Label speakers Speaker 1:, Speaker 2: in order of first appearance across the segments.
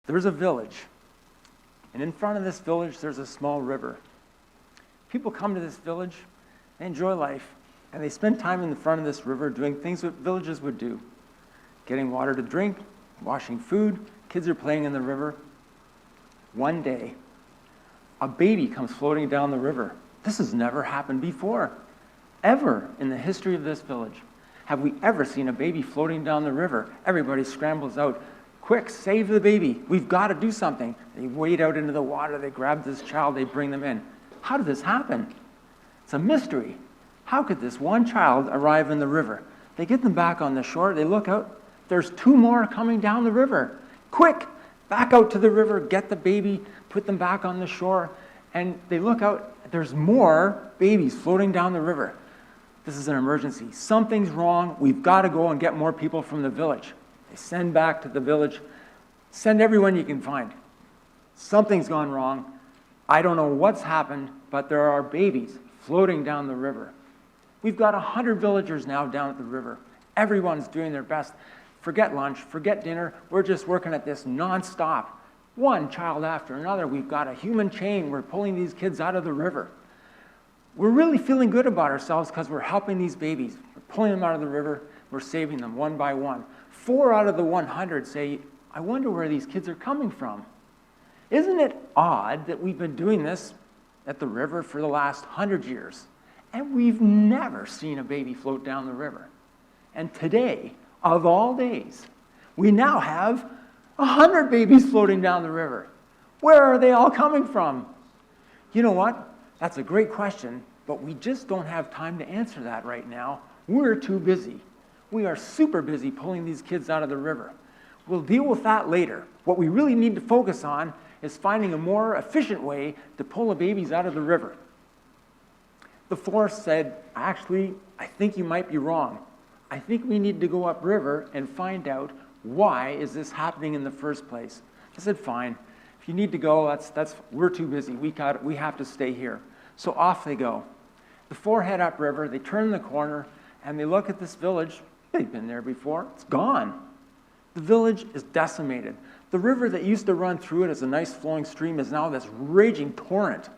Speaker 1: There's a village, and in front of this village, there's a small river. People come to this village, they enjoy life, and they spend time in the front of this river doing things that villages would do. Getting water to drink, washing food, kids are playing in the river. One day, a baby comes floating down the river. This has never happened before, ever in the history of this village. Have we ever seen a baby floating down the river? Everybody scrambles out. Quick, save the baby. We've got to do something. They wade out into the water. They grab this child. They bring them in. How did this happen? It's a mystery. How could this one child arrive in the river? They get them back on the shore. They look out. There's two more coming down the river. Quick, back out to the river. Get the baby. Put them back on the shore. And they look out. There's more babies floating down the river. This is an emergency. Something's wrong. We've got to go and get more people from the village. They send back to the village. Send everyone you can find. Something's gone wrong. I don't know what's happened, but there are babies floating down the river. We've got 100 villagers now down at the river. Everyone's doing their best. Forget lunch, forget dinner. We're just working at this nonstop. One child after another. We've got a human chain. We're pulling these kids out of the river. We're really feeling good about ourselves because we're helping these babies. We're pulling them out of the river. We're saving them one by one. 4 out of the 100 say, I wonder where these kids are coming from. Isn't it odd that we've been doing this at the river for the last 100 years, and we've never seen a baby float down the river? And today, of all days, we now have 100 babies floating down the river. Where are they all coming from? You know what? That's a great question, but we just don't have time to answer that right now. We're too busy. We are super busy pulling these kids out of the river. We'll deal with that later. What we really need to focus on is finding a more efficient way to pull the babies out of the river. The forest said, actually, I think you might be wrong. I think we need to go upriver and find out why is this happening in the first place. I said, fine. If you need to go, we're too busy. We have to stay here. So off they go. The 4 head upriver. They turn the corner and they look at this village. They've been there before. It's gone. The village is decimated. The river that used to run through it as a nice flowing stream is now this raging torrent.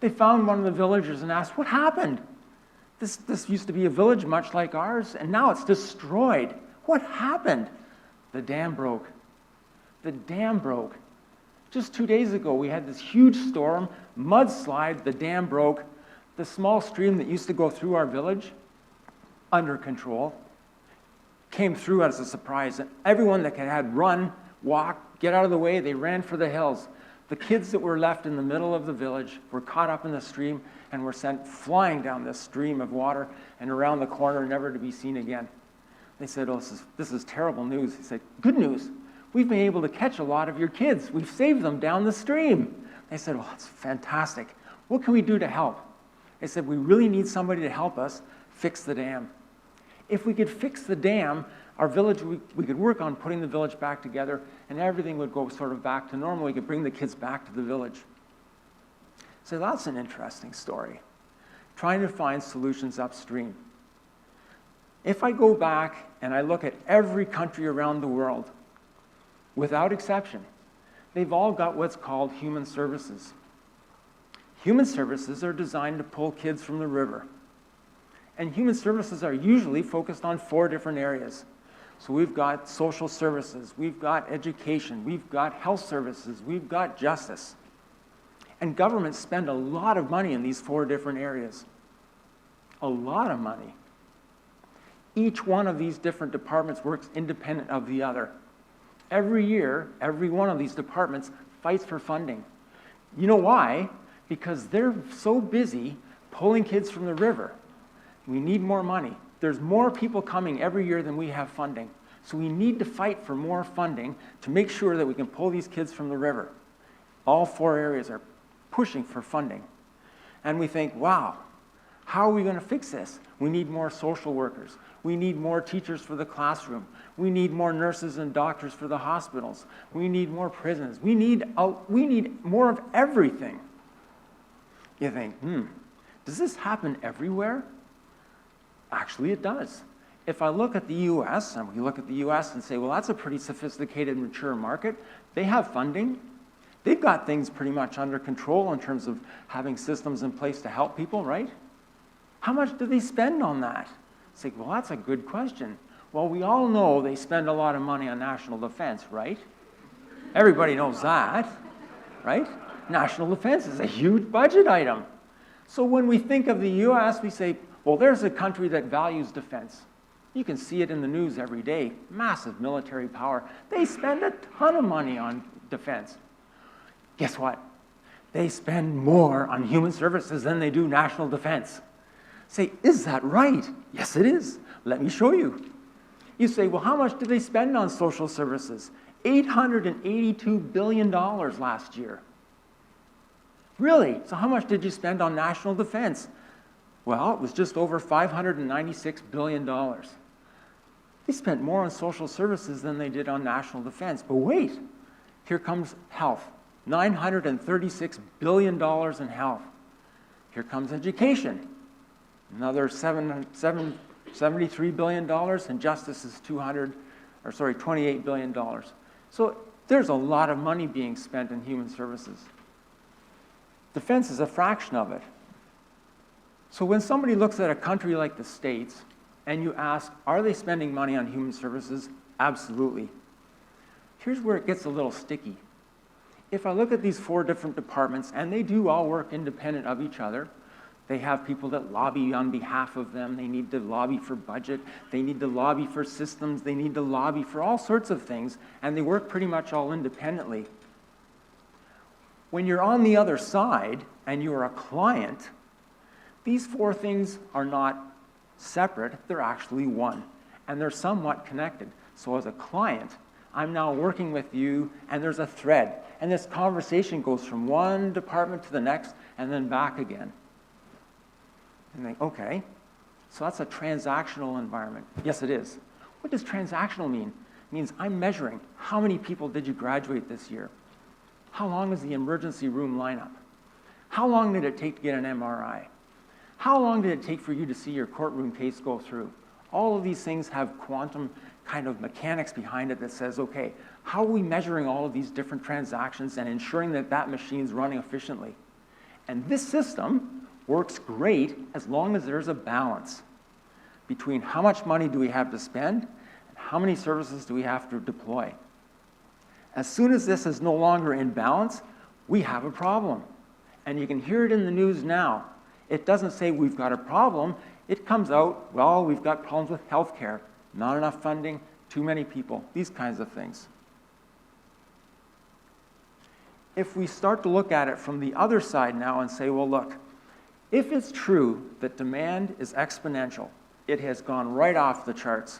Speaker 1: They found one of the villagers and asked, what happened? This used to be a village much like ours, and now it's destroyed. What happened? The dam broke. The dam broke. Just 2 days ago, we had this huge storm, mudslide, the dam broke. The small stream that used to go through our village, under control, came through as a surprise. And everyone that had run, walk, get out of the way, they ran for the hills. The kids that were left in the middle of the village were caught up in the stream and were sent flying down this stream of water and around the corner, never to be seen again. They said, oh, this is terrible news. He said, good news. We've been able to catch a lot of your kids. We've saved them down the stream. They said, well, that's fantastic. What can we do to help? They said, we really need somebody to help us fix the dam. If we could fix the dam, our village, we could work on putting the village back together and everything would go sort of back to normal. We could bring the kids back to the village. So that's an interesting story. Trying to find solutions upstream. If I go back and I look at every country around the world, without exception, they've all got what's called human services. Human services are designed to pull kids from the river. And human services are usually focused on 4 different areas. So we've got social services, we've got education, we've got health services, we've got justice. And governments spend a lot of money in these 4 different areas. A lot of money. Each one of these different departments works independent of the other. Every year, every one of these departments fights for funding. You know why? Because they're so busy pulling kids from the river. We need more money. There's more people coming every year than we have funding. So we need to fight for more funding to make sure that we can pull these kids from the river. All 4 areas are pushing for funding. And we think, wow, how are we going to fix this? We need more social workers. We need more teachers for the classroom. We need more nurses and doctors for the hospitals. We need more prisons. We need more of everything. You think, does this happen everywhere? Actually, it does. If I look at the US, and we look at the US and say, well, that's a pretty sophisticated, mature market. They have funding. They've got things pretty much under control in terms of having systems in place to help people, right? How much do they spend on that? It's like, well, that's a good question. Well, we all know they spend a lot of money on national defense, right? Everybody knows that, right? National defense is a huge budget item. So when we think of the US, we say, well, there's a country that values defense. You can see it in the news every day. Massive military power. They spend a ton of money on defense. Guess what? They spend more on human services than they do national defense. Say, is that right? Yes, it is. Let me show you. You say, well, how much did they spend on social services? $882 billion last year. Really? So how much did you spend on national defense? Well, it was just over $596 billion. They spent more on social services than they did on national defense. But wait, here comes health. $936 billion in health. Here comes education. Another $73 billion, and justice is $28 billion. So there's a lot of money being spent in human services. Defense is a fraction of it. So when somebody looks at a country like the States, and you ask, are they spending money on human services? Absolutely. Here's where it gets a little sticky. If I look at these 4 different departments, and they do all work independent of each other, they have people that lobby on behalf of them. They need to lobby for budget. They need to lobby for systems. They need to lobby for all sorts of things, and they work pretty much all independently. When you're on the other side, and you're a client, these 4 things are not separate, they're actually one, and they're somewhat connected. So as a client, I'm now working with you, and there's a thread, and this conversation goes from one department to the next, and then back again. And think, okay, so that's a transactional environment. Yes, it is. What does transactional mean? It means I'm measuring how many people did you graduate this year? How long is the emergency room lineup? How long did it take to get an MRI? How long did it take for you to see your courtroom case go through? All of these things have quantum kind of mechanics behind it that says, okay, how are we measuring all of these different transactions and ensuring that that machine's running efficiently? And this system works great as long as there's a balance between how much money do we have to spend and how many services do we have to deploy. As soon as this is no longer in balance, we have a problem. And you can hear it in the news now. It doesn't say we've got a problem. It comes out, well, we've got problems with healthcare, not enough funding, too many people, these kinds of things. If we start to look at it from the other side now and say, well, look, if it's true that demand is exponential, it has gone right off the charts,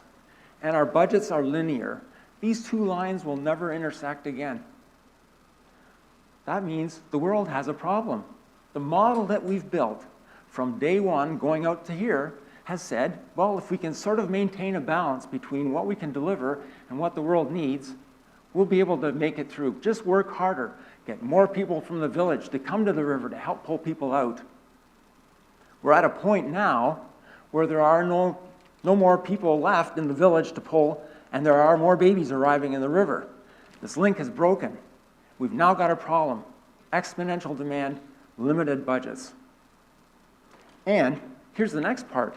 Speaker 1: and our budgets are linear, these 2 lines will never intersect again. That means the world has a problem. The model that we've built from day one going out to here has said, well, if we can sort of maintain a balance between what we can deliver and what the world needs, we'll be able to make it through. Just work harder. Get more people from the village to come to the river to help pull people out. We're at a point now where there are no more people left in the village to pull, and there are more babies arriving in the river. This link is broken. We've now got a problem. Exponential demand, limited budgets. And here's the next part.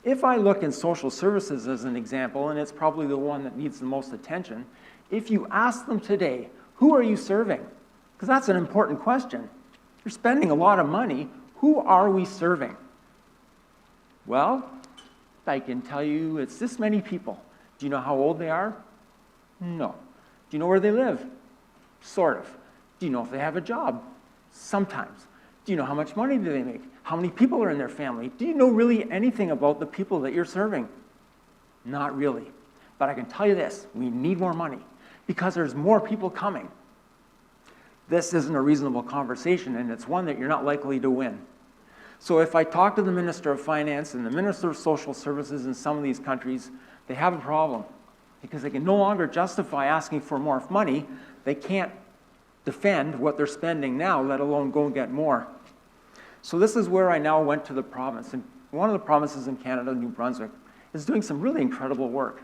Speaker 1: If I look in social services as an example, and it's probably the one that needs the most attention, if you ask them today, who are you serving? Because that's an important question. You're spending a lot of money. Who are we serving? Well, I can tell you it's this many people. Do you know how old they are? No. Do you know where they live? Sort of. Do you know if they have a job? Sometimes. Do you know how much money do they make? How many people are in their family? Do you know really anything about the people that you're serving? Not really. But I can tell you this, we need more money because there's more people coming. This isn't a reasonable conversation, and it's one that you're not likely to win. So if I talk to the Minister of Finance and the Minister of Social Services in some of these countries, they have a problem because they can no longer justify asking for more money. They can't defend what they're spending now, let alone go and get more. So this is where I now went to the province. And one of the provinces in Canada, New Brunswick, is doing some really incredible work.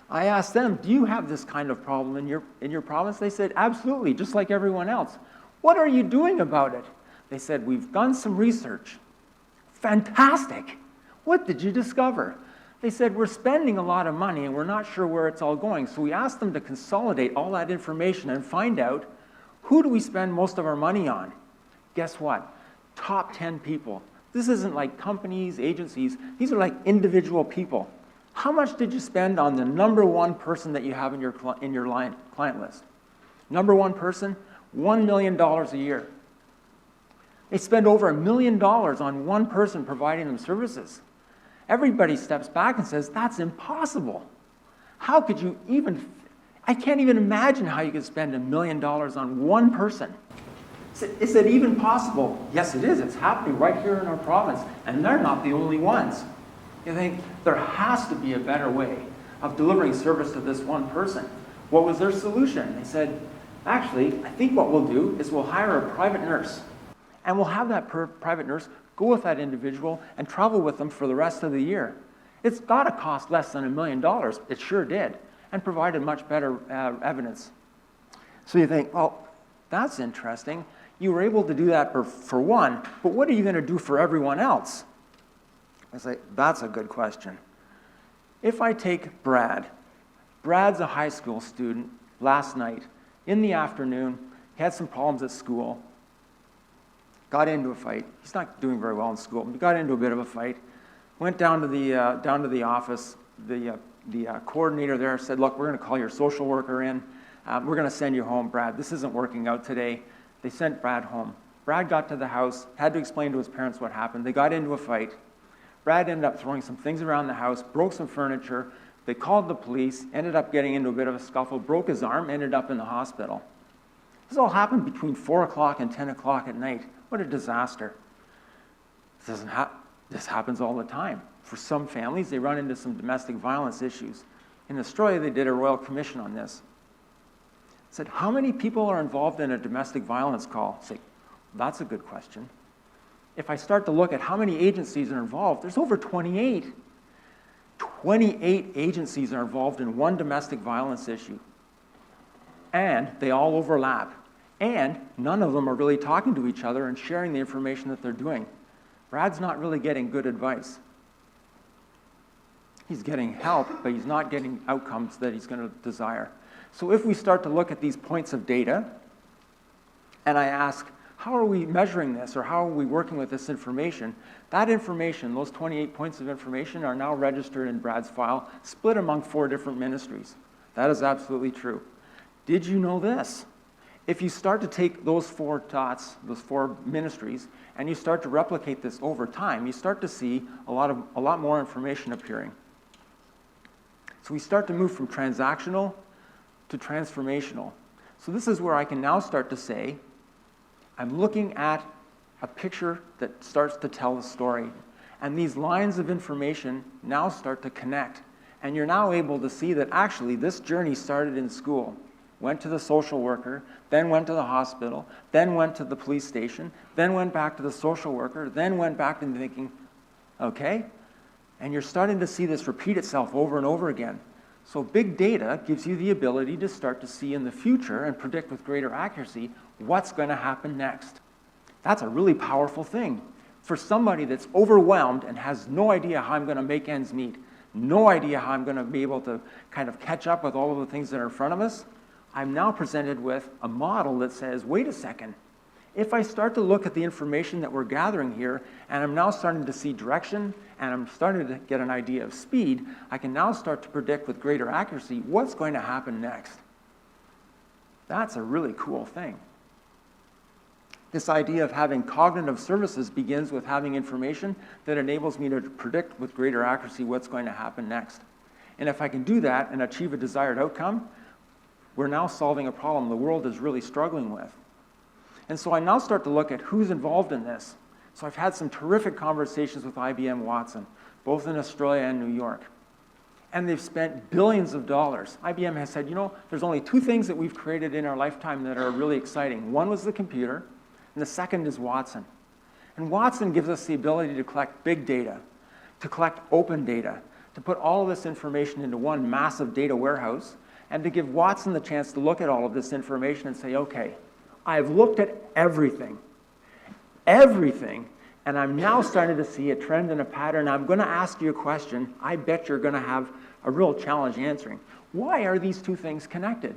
Speaker 1: I asked them, do you have this kind of problem in your province? They said, absolutely, just like everyone else. What are you doing about it? They said, we've done some research. Fantastic. What did you discover? They said, we're spending a lot of money and we're not sure where it's all going. So we asked them to consolidate all that information and find out, who do we spend most of our money on? Guess what? Top 10 people. This isn't like companies, agencies. These are like individual people. How much did you spend on the number one person that you have in your client list? Number one person, $1 million a year. They spend over $1 million on one person providing them services. Everybody steps back and says, that's impossible. How could you even, I can't even imagine how you could spend $1 million on one person. Is it even possible? Yes, it is. It's happening right here in our province, and they're not the only ones. You think there has to be a better way of delivering service to this one person. What was their solution? They said, actually, I think what we'll do is we'll hire a private nurse, and we'll have that private nurse go with that individual and travel with them for the rest of the year. It's got to cost less than $1 million. It sure did, and provided much better evidence. So you think, well, that's interesting. You were able to do that for one, but what are you going to do for everyone else? I say, that's a good question. If I take Brad, Brad's a high school student last night, in the afternoon, he had some problems at school, got into a fight. He's not doing very well in school, but he got into a bit of a fight, went down to the office. The coordinator there said, look, we're going to call your social worker in. We're going to send you home, Brad. This isn't working out today. They sent Brad home. Brad got to the house, had to explain to his parents what happened. They got into a fight. Brad ended up throwing some things around the house, broke some furniture. They called the police, ended up getting into a bit of a scuffle, broke his arm, ended up in the hospital. This all happened between 4 o'clock and 10 o'clock at night. What a disaster. This happens all the time. For some families, they run into some domestic violence issues. In Australia, they did a royal commission on this. Said, how many people are involved in a domestic violence call? Say, that's a good question. If I start to look at how many agencies are involved, there's over 28. 28 agencies are involved in one domestic violence issue. And they all overlap. And none of them are really talking to each other and sharing the information that they're doing. Brad's not really getting good advice. He's getting help, but he's not getting outcomes that he's going to desire. So if we start to look at these points of data, and I ask, how are we measuring this, or how are we working with this information? That information, those 28 points of information, are now registered in Brad's file, split among 4 different ministries. That is absolutely true. Did you know this? If you start to take those 4 dots, those 4 ministries, and you start to replicate this over time, you start to see a lot more information appearing. So we start to move from transactional to transformational. So this is where I can now start to say, I'm looking at a picture that starts to tell a story. And these lines of information now start to connect. And you're now able to see that actually this journey started in school. Went to the social worker, then went to the hospital, then went to the police station, then went back to the social worker, then went back to thinking, okay? And you're starting to see this repeat itself over and over again. So big data gives you the ability to start to see in the future and predict with greater accuracy what's going to happen next. That's a really powerful thing. For somebody that's overwhelmed and has no idea how I'm going to make ends meet, no idea how I'm going to be able to kind of catch up with all of the things that are in front of us, I'm now presented with a model that says, wait a second, if I start to look at the information that we're gathering here, and I'm now starting to see direction, and I'm starting to get an idea of speed, I can now start to predict with greater accuracy what's going to happen next. That's a really cool thing. This idea of having cognitive services begins with having information that enables me to predict with greater accuracy what's going to happen next. And if I can do that and achieve a desired outcome, we're now solving a problem the world is really struggling with. And so I now start to look at who's involved in this. So I've had some terrific conversations with IBM Watson, both in Australia and New York. And they've spent billions of dollars. IBM has said, you know, there's only 2 things that we've created in our lifetime that are really exciting. One was the computer, and the second is Watson. And Watson gives us the ability to collect big data. to collect open data, to put all of this information into one massive data warehouse, and to give Watson the chance to look at all of this information and say, okay, I've looked at everything, and I'm now starting to see a trend and a pattern. I'm going to ask you a question. I bet you're going to have a real challenge answering. Why are these two things connected?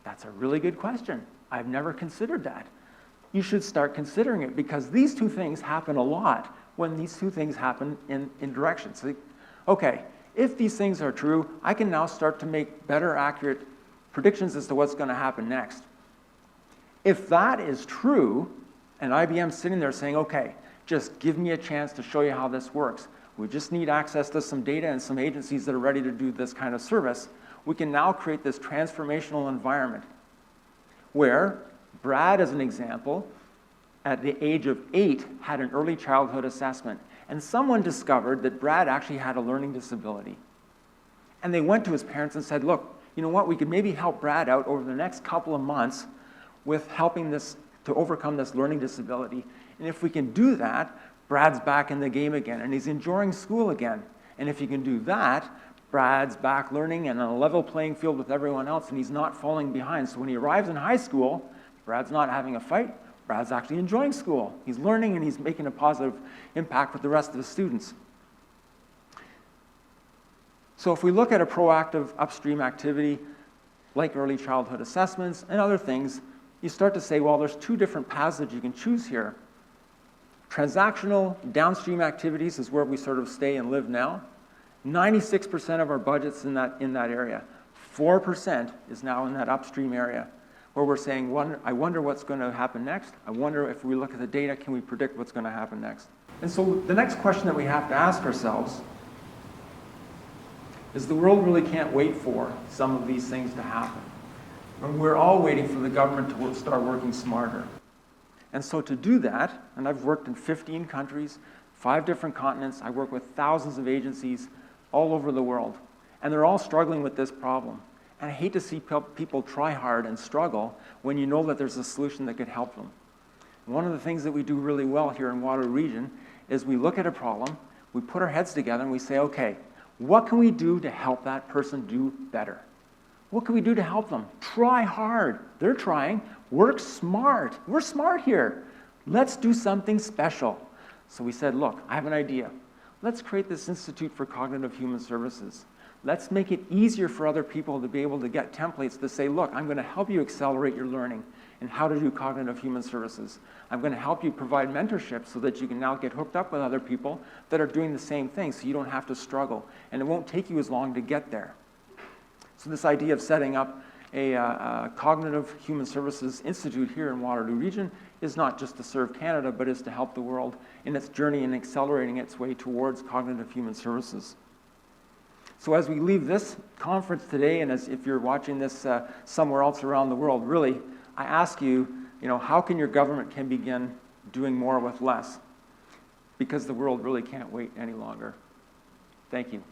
Speaker 1: That's a really good question. I've never considered that. You should start considering it, because these two things happen a lot when these two things happen in directions. So, okay, if these things are true, I can now start to make better, accurate predictions as to what's going to happen next. If that is true, and IBM's sitting there saying, okay, just give me a chance to show you how this works. We just need access to some data and some agencies that are ready to do this kind of service. We can now create this transformational environment where Brad, as an example, at the age of 8, had an early childhood assessment. And someone discovered that Brad actually had a learning disability. And they went to his parents and said, look, you know what, we could maybe help Brad out over the next couple of months with helping this to overcome this learning disability. And if we can do that, Brad's back in the game again, and he's enjoying school again. And if you can do that, Brad's back learning and on a level playing field with everyone else, and he's not falling behind. So when he arrives in high school, Brad's not having a fight, Brad's actually enjoying school. He's learning and he's making a positive impact with the rest of the students. So if we look at a proactive upstream activity, like early childhood assessments and other things, you start to say, well, there's two different paths that you can choose here. Transactional downstream activities is where we sort of stay and live now. 96% of our budget's in that area. 4% is now in that upstream area, where we're saying, I wonder what's going to happen next. I wonder if we look at the data, can we predict what's going to happen next? And so the next question that we have to ask ourselves is, the world really can't wait for some of these things to happen. And we're all waiting for the government to start working smarter. And so to do that, and I've worked in 15 countries, 5 different continents, I work with thousands of agencies all over the world, and they're all struggling with this problem. And I hate to see people try hard and struggle when you know that there's a solution that could help them. One of the things that we do really well here in Waterloo Region is we look at a problem, we put our heads together and we say, okay, what can we do to help that person do better? What can we do to help them? Try hard. They're trying. Work smart. We're smart here. Let's do something special. So we said, look, I have an idea. Let's create this Institute for Cognitive Human Services. Let's make it easier for other people to be able to get templates to say, look, I'm going to help you accelerate your learning in how to do cognitive human services. I'm going to help you provide mentorship so that you can now get hooked up with other people that are doing the same thing, so you don't have to struggle. And it won't take you as long to get there. So this idea of setting up a Cognitive Human Services Institute here in Waterloo Region is not just to serve Canada, but is to help the world in its journey in accelerating its way towards cognitive human services. So as we leave this conference today, and as if you're watching this somewhere else around the world, really, I ask you, how can your government can begin doing more with less? Because the world really can't wait any longer. Thank you.